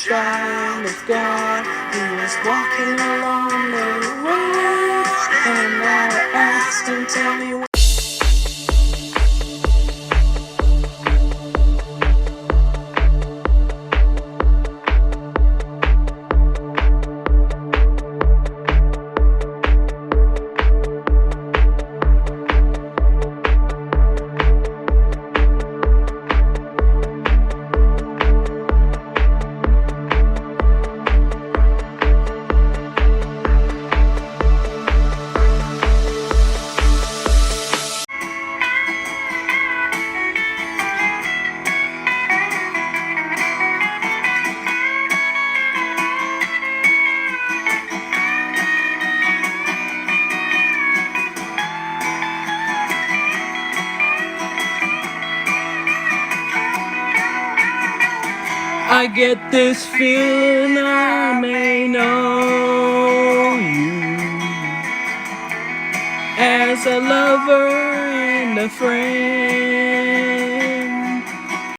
sky and it's gone. He was walking along the road, and I asked him, tell me what. I get this feeling I may know you as a lover and a friend.